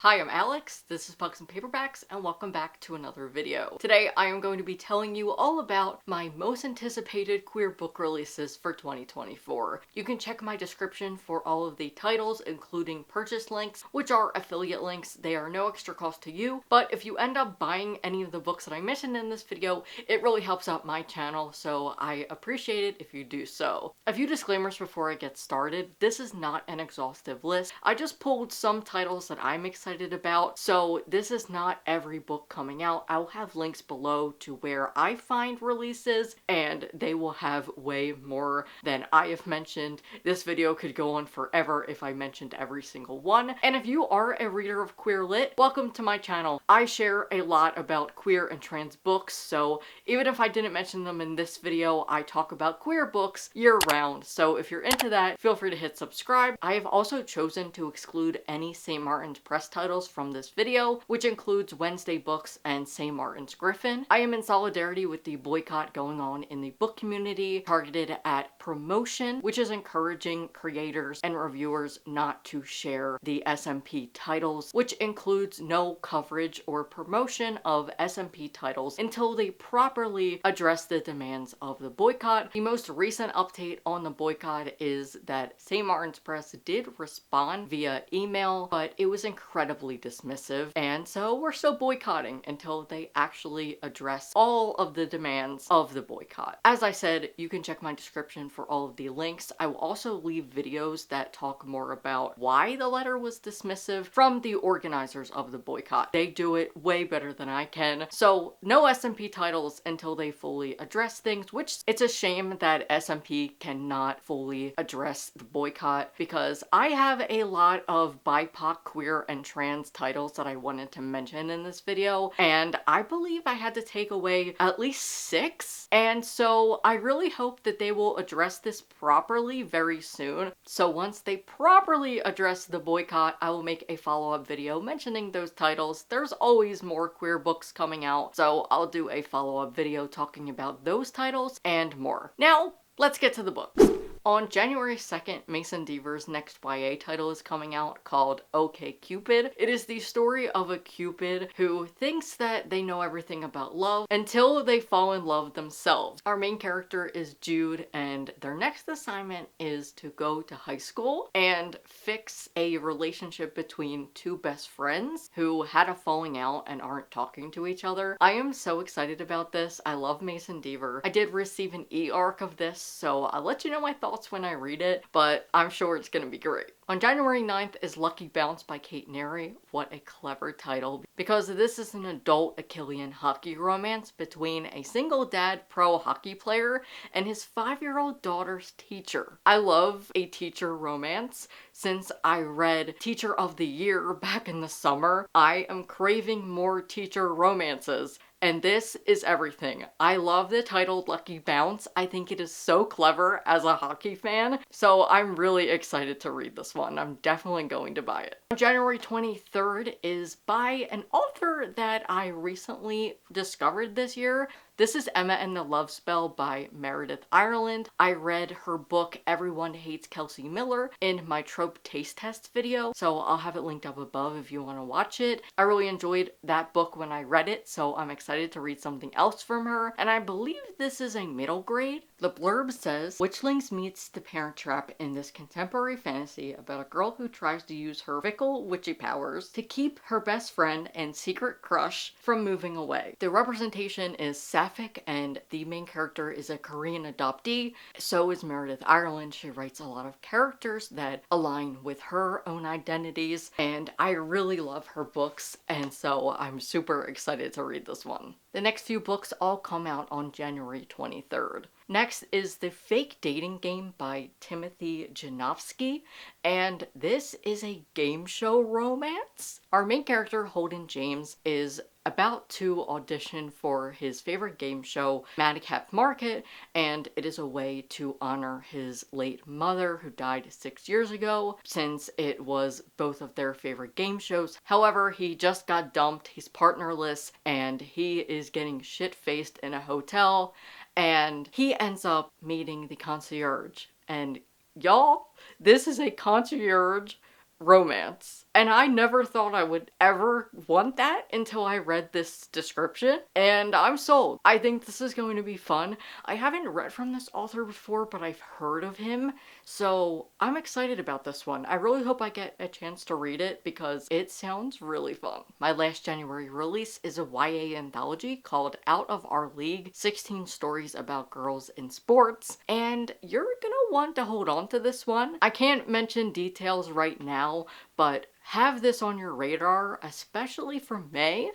Hi, I'm Alex, this is Pucksandpaperbacks, and welcome back to another video. Today I am going to be telling you all about my most anticipated queer book releases for 2024. You can check my description for all of the titles, including purchase links, which are affiliate links. They are no extra cost to you, but if you end up buying any of the books that I mentioned in this video, it really helps out my channel, so I appreciate it if you do so. A few disclaimers before I get started. This is not an exhaustive list. I just pulled some titles that I'm excited about, so this is not every book coming out. I'll have links below to where I find releases, and they will have way more than I have mentioned. This video could go on forever if I mentioned every single one. And if you are a reader of queer lit, welcome to my channel. I share a lot about queer and trans books, so even if I didn't mention them in this video, I talk about queer books year round. So if you're into that, feel free to hit subscribe. I have also chosen to exclude any St. Martin's Press titles from this video, which includes Wednesday Books and St. Martin's Griffin. I am in solidarity with the boycott going on in the book community targeted at promotion, which is encouraging creators and reviewers not to share the SMP titles, which includes no coverage or promotion of SMP titles until they properly address the demands of the boycott. The most recent update on the boycott is that St. Martin's Press did respond via email, but it was incredibly dismissive, and so we're still boycotting until they actually address all of the demands of the boycott. As I said, you can check my description for all of the links. I will also leave videos that talk more about why the letter was dismissive from the organizers of the boycott. They do it way better than I can. So no SMP titles until they fully address things, which it's a shame that SMP cannot fully address the boycott, because I have a lot of BIPOC, queer, and trans titles that I wanted to mention in this video, and I believe I had to take away at least 6, and so I really hope that they will address this properly very soon. So once they properly address the boycott, I will make a follow-up video mentioning those titles. There's always more queer books coming out, so I'll do a follow-up video talking about those titles and more. Now, let's get to the books. On January 2nd, Mason Deaver's next YA title is coming out, called OK Cupid. It is the story of a Cupid who thinks that they know everything about love until they fall in love themselves. Our main character is Jude, and their next assignment is to go to high school and fix a relationship between two best friends who had a falling out and aren't talking to each other. I am so excited about this. I love Mason Deaver. I did receive an e-arc of this, so I'll let you know my thoughts when I read it, but I'm sure it's gonna be great. On January 9th is Lucky Bounce by Cait and Nary. What a clever title, because this is an adult Achillean hockey romance between a single dad pro hockey player and his 5-year-old daughter's teacher. I love a teacher romance. Since I read Teacher of the Year back in the summer, I am craving more teacher romances. And this is everything. I love the title Lucky Bounce. I think it is so clever as a hockey fan, so I'm really excited to read this one. I'm definitely going to buy it. January 23rd is by an author that I recently discovered this year. This is Emma and the Love Spell by Meredith Ireland. I read her book Everyone Hates Kelsey Miller in my trope taste test video, so I'll have it linked up above if you want to watch it. I really enjoyed that book when I read it, so I'm excited to read something else from her, and I believe this is a middle grade. The blurb says, Witchlings meets the Parent Trap in this contemporary fantasy about a girl who tries to use her fickle witchy powers to keep her best friend and secret crush from moving away. The representation is sapphic, and the main character is a Korean adoptee. So is Meredith Ireland. She writes a lot of characters that align with her own identities, and I really love her books, and so I'm super excited to read this one. The next few books all come out on January 23rd. Next is The Fake Dating Game by Timothy Janovsky, and this is a game show romance. Our main character, Holden James, is about to audition for his favorite game show, Madcap Market, and it is a way to honor his late mother who died 6 years ago, since it was both of their favorite game shows. However, he just got dumped, he's partnerless, and he is getting shit-faced in a hotel, and he ends up meeting the concierge. And y'all, this is a concierge romance. And I never thought I would ever want that until I read this description, and I'm sold. I think this is going to be fun. I haven't read from this author before, but I've heard of him, so I'm excited about this one. I really hope I get a chance to read it because it sounds really fun. My last January release is a YA anthology called Out of Our League, 16 stories about girls in sports, and you're gonna want to hold on to this one. I can't mention details right now, but have this on your radar, especially for May,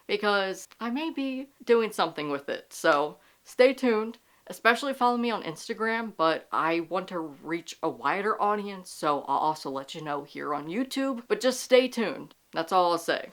because I may be doing something with it, so stay tuned. Especially follow me on Instagram, but I want to reach a wider audience, so I'll also let you know here on YouTube, but just stay tuned. That's all I'll say.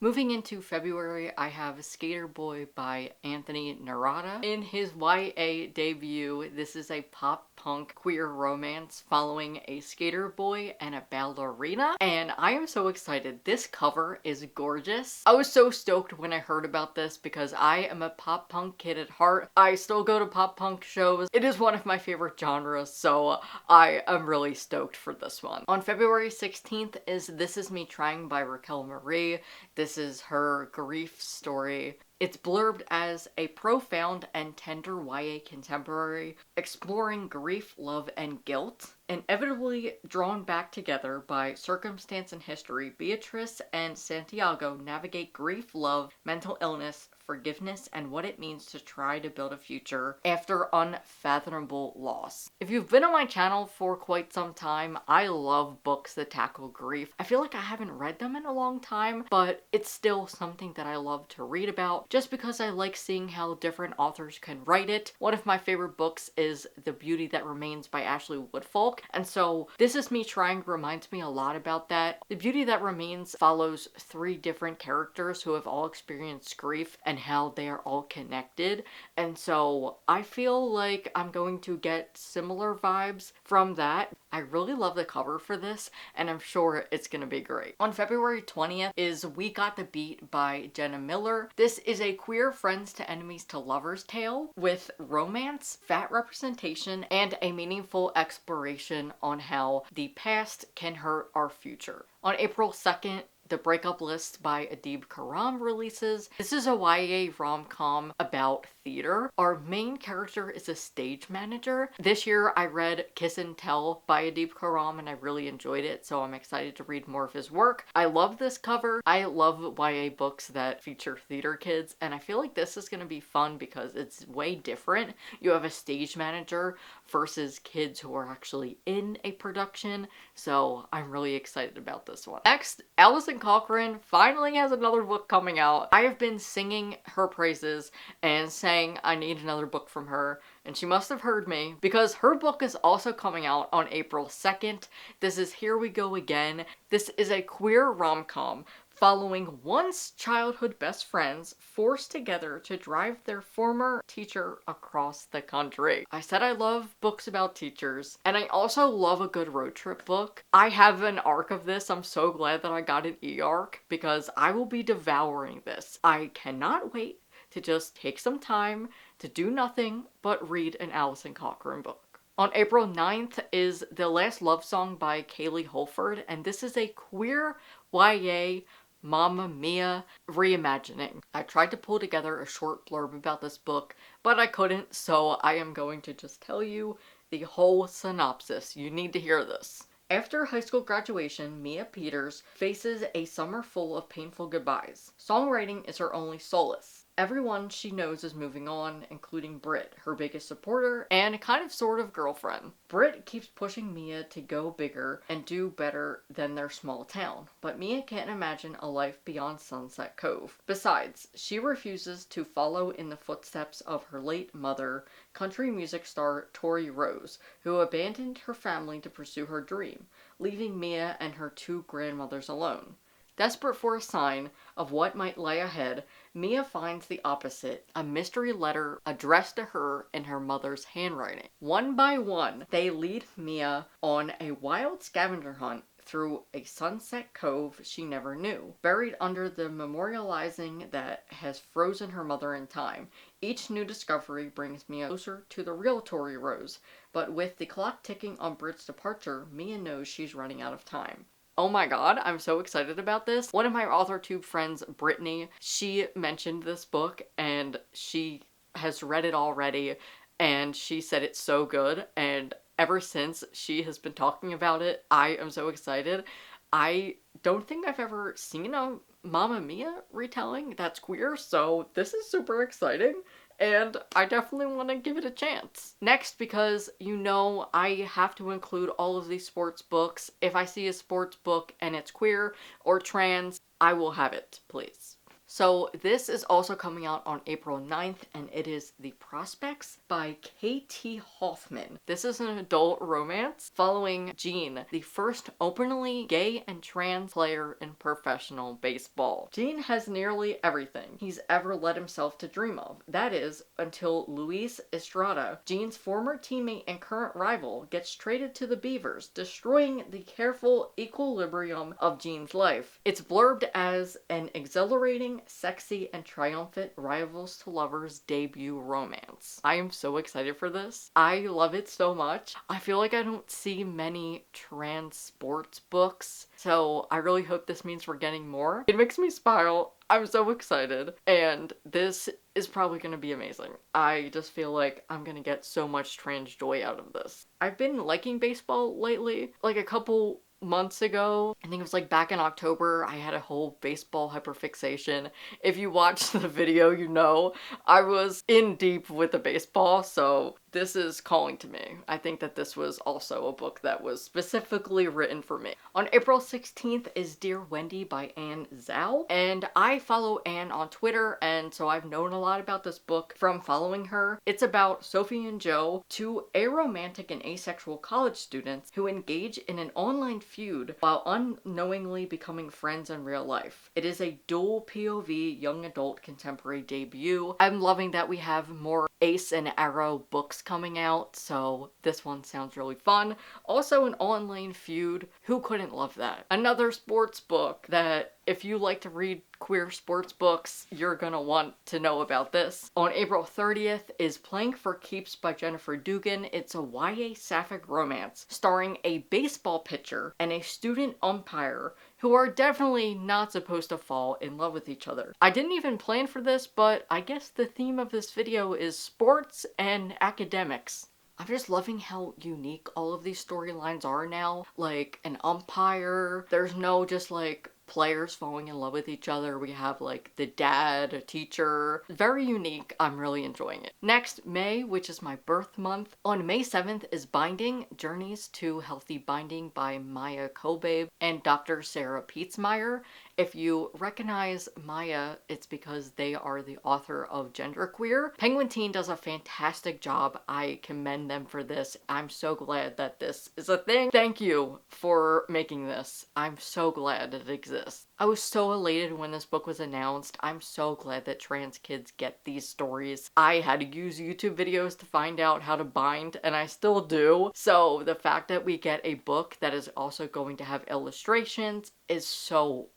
Moving into February, I have Skater Boy by Anthony Nerada. In his YA debut, this is a pop-punk queer romance following a skater boy and a ballerina, and I am so excited. This cover is gorgeous. I was so stoked when I heard about this because I am a pop-punk kid at heart. I still go to pop-punk shows. It is one of my favorite genres, so I am really stoked for this one. On February 16th is This Is Me Trying by Racquel Marie. This is her grief story. It's blurbed as a profound and tender YA contemporary exploring grief, love, and guilt. Inevitably drawn back together by circumstance and history, Beatrice and Santiago navigate grief, love, mental illness, forgiveness, and what it means to try to build a future after unfathomable loss. If you've been on my channel for quite some time, I love books that tackle grief. I feel like I haven't read them in a long time, but it's still something that I love to read about just because I like seeing how different authors can write it. One of my favorite books is The Beauty That Remains by Ashley Woodfolk, and so This Is Me Trying reminds me a lot about that. The Beauty That Remains follows 3 different characters who have all experienced grief and how they are all connected, and so I feel like I'm going to get similar vibes from that. I really love the cover for this, and I'm sure it's gonna be great. On February 20th is We Got the Beat by Jenna Miller. This is a queer friends to enemies to lovers tale with romance, fat representation, and a meaningful exploration on how the past can hurt our future. On April 2nd, The Breakup List by Adib Khorram releases. This is a YA rom-com about theater. Our main character is a stage manager. This year I read Kiss and Tell by Adib Khorram and I really enjoyed it, so I'm excited to read more of his work. I love this cover. I love YA books that feature theater kids, and I feel like this is going to be fun because it's way different. You have a stage manager versus kids who are actually in a production, so I'm really excited about this one. Next, Alison Cochurn finally has another book coming out. I have been singing her praises and saying I need another book from her, and she must have heard me because her book is also coming out on April 2nd. This is Here We Go Again. This is a queer rom-com following once childhood best friends forced together to drive their former teacher across the country. I said I love books about teachers, and I also love a good road trip book. I have an arc of this. I'm so glad that I got an e-arc because I will be devouring this. I cannot wait to just take some time to do nothing but read an Alison Cochurn book. On April 9th is The Last Love Song by Kalie Holford, and this is a queer YA Mamma Mia reimagining. I tried to pull together a short blurb about this book, but I couldn't, so I am going to just tell you the whole synopsis. You need to hear this. After high school graduation, Mia Peters faces a summer full of painful goodbyes. Songwriting is her only solace. Everyone she knows is moving on, including Britt, her biggest supporter, and a kind of sort of girlfriend. Britt keeps pushing Mia to go bigger and do better than their small town, but Mia can't imagine a life beyond Sunset Cove. Besides, she refuses to follow in the footsteps of her late mother, country music star Tori Rose, who abandoned her family to pursue her dream, leaving Mia and her 2 grandmothers alone. Desperate for a sign of what might lie ahead, Mia finds the opposite, a mystery letter addressed to her in her mother's handwriting. One by one, they lead Mia on a wild scavenger hunt through a sunset cove she never knew, buried under the memorializing that has frozen her mother in time. Each new discovery brings Mia closer to the real Tori Rose, but with the clock ticking on Britt's departure, Mia knows she's running out of time. Oh my god, I'm so excited about this. One of my AuthorTube friends, Brittany, she mentioned this book and she has read it already and she said it's so good, and ever since she has been talking about it, I am so excited. I don't think I've ever seen a Mamma Mia retelling that's queer, so this is super exciting. And I definitely want to give it a chance. Next, because you know I have to include all of these sports books. If I see a sports book and it's queer or trans, I will have it, please. So this is also coming out on April 9th, and it is The Prospects by Cait Hoffman. This is an adult romance following Gene, the first openly gay and trans player in professional baseball. Gene has nearly everything he's ever led himself to dream of. That is, until Luis Estrada, Gene's former teammate and current rival, gets traded to the Beavers, destroying the careful equilibrium of Gene's life. It's blurbed as an exhilarating, sexy, and triumphant rivals to lovers debut romance. I am so excited for this. I love it so much. I feel like I don't see many trans sports books, so I really hope this means we're getting more. It makes me smile. I'm so excited, and this is probably going to be amazing. I just feel like I'm going to get so much trans joy out of this. I've been liking baseball lately, like a couple months ago. I think it was like back in October, I had a whole baseball hyperfixation. If you watched the video, you know I was in deep with the baseball, so this is calling to me. I think that this was also a book that was specifically written for me. On April 16th is Dear Wendy by Zhao, and I follow Anne on Twitter, and so I've known a lot about this book from following her. It's about Sophie and Joe, two aromantic and asexual college students who engage in an online feud while unknowingly becoming friends in real life. It is a dual POV young adult contemporary debut. I'm loving that we have more ace and arrow books coming out, so this one sounds really fun. Also an online feud. Who couldn't love that? Another sports book that if you like to read queer sports books, you're gonna want to know about this. On April 30th is Playing for Keeps by Jennifer Dugan. It's a YA sapphic romance starring a baseball pitcher and a student umpire who are definitely not supposed to fall in love with each other. I didn't even plan for this, but I guess the theme of this video is sports and academics. I'm just loving how unique all of these storylines are now. Like an umpire, there's no just like players falling in love with each other. We have like the dad, a teacher. Very unique. I'm really enjoying it. Next, May, which is my birth month. On May 7th is Binding, Journeys to Healthy Binding by Maia Kobabe and Dr. Sarah Peitzmeier. If you recognize Maia, it's because they are the author of Genderqueer. Penguin Teen does a fantastic job. I commend them for this. I'm so glad that this is a thing. Thank you for making this. I'm so glad it exists. I was so elated when this book was announced. I'm so glad that trans kids get these stories. I had to use YouTube videos to find out how to bind, and I still do. So the fact that we get a book that is also going to have illustrations is so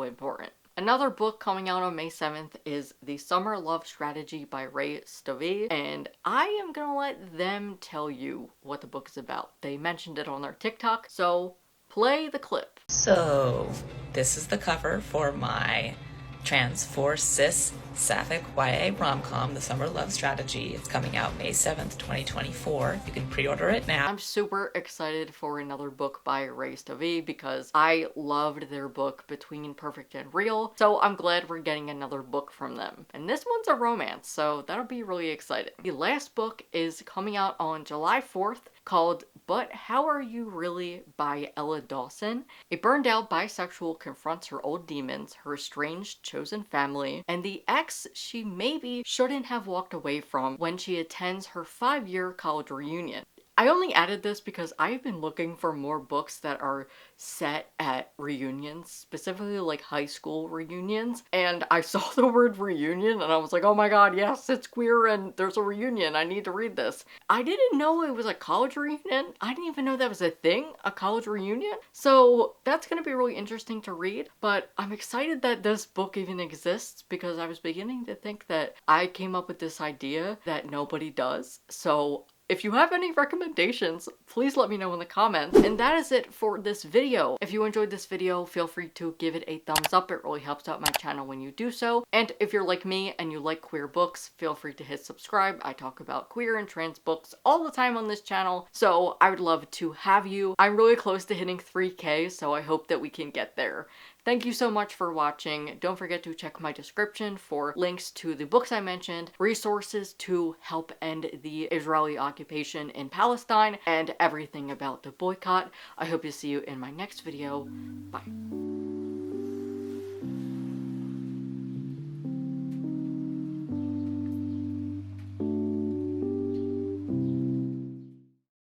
important. Another book coming out on May 7th is The Summer Love Strategy by Ray Stoeve, and I am gonna let them tell you what the book is about. They mentioned it on their TikTok, so play the clip. So, this is the cover for my trans 4 cis sapphic YA rom-com, The Summer Love Strategy. It's coming out May 7th, 2024. You can pre-order it now. I'm super excited for another book by Ray Stoeve because I loved their book Between Perfect and Real, so I'm glad we're getting another book from them. And this one's a romance, so that'll be really exciting. The last book is coming out on July 4th called But How Are You Really by Ella Dawson. A burned out bisexual confronts her old demons, her estranged chosen family, and the ex she maybe shouldn't have walked away from when she attends her 5-year college reunion. I only added this because I've been looking for more books that are set at reunions, specifically like high school reunions, and I saw the word reunion and I was like, oh my god, yes, it's queer and there's a reunion, I need to read this. I didn't know it was a college reunion. I didn't even know that was a thing, a college reunion. So that's gonna be really interesting to read, but I'm excited that this book even exists because I was beginning to think that I came up with this idea that nobody does. So If you have any recommendations, please let me know in the comments. And that is it for this video. If you enjoyed this video, feel free to give it a thumbs up. It really helps out my channel when you do so. And if you're like me and you like queer books, feel free to hit subscribe. I talk about queer and trans books all the time on this channel, so I would love to have you. I'm really close to hitting 3K, so I hope that we can get there. Thank you so much for watching. Don't forget to check my description for links to the books I mentioned, resources to help end the Israeli occupation in Palestine, and everything about the boycott. I hope to see you in my next video. Bye.